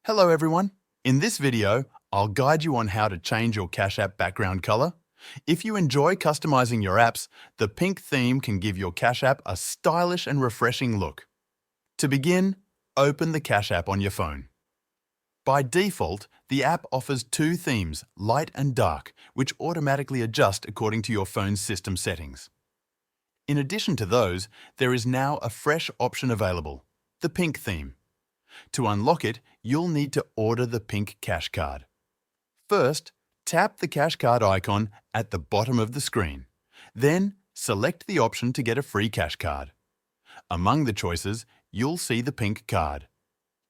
Hello everyone. In this video, I'll guide you on how to change your Cash App background color. If you enjoy customizing your apps, the pink theme can give your Cash App a stylish and refreshing look. To begin, open the Cash App on your phone. By default, the app offers two themes, light and dark, which automatically adjust according to your phone's system settings. In addition to those, there is now a fresh option available, the pink theme. To unlock it, you'll need to order the pink cash card. First, tap the cash card icon at the bottom of the screen. Then, select the option to get a free cash card. Among the choices, you'll see the pink card.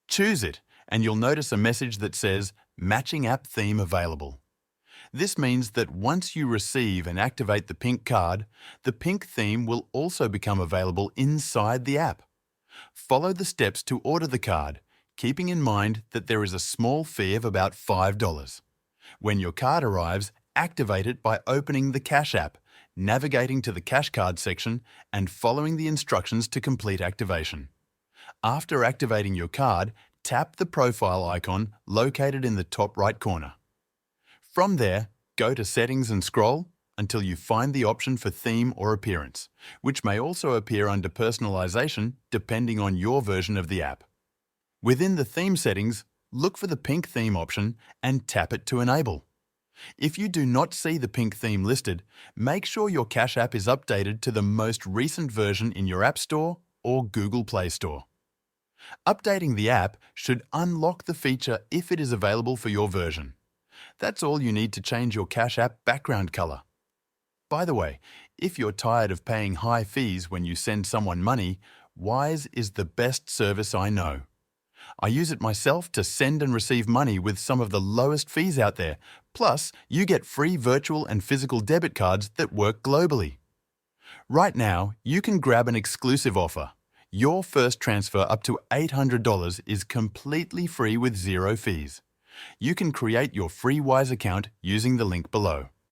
Choose it, and you'll notice a message that says Matching App Theme Available. This means that once you receive and activate the pink card, the pink theme will also become available inside the app. Follow the steps to order the card, keeping in mind that there is a small fee of about $5. When your card arrives, activate it by opening the Cash App, navigating to the Cash Card section, and following the instructions to complete activation. After activating your card, tap the profile icon located in the top right corner. From there, go to Settings and scroll until you find the option for theme or appearance, which may also appear under personalization depending on your version of the app. Within the theme settings, look for the pink theme option and tap it to enable. If you do not see the pink theme listed, make sure your Cash App is updated to the most recent version in your App Store or Google Play Store. Updating the app should unlock the feature if it is available for your version. That's all you need to change your Cash App background color. By the way, if you're tired of paying high fees when you send someone money, Wise is the best service I know. I use it myself to send and receive money with some of the lowest fees out there. Plus, you get free virtual and physical debit cards that work globally. Right now, you can grab an exclusive offer. Your first transfer up to $800 is completely free with zero fees. You can create your free Wise account using the link below.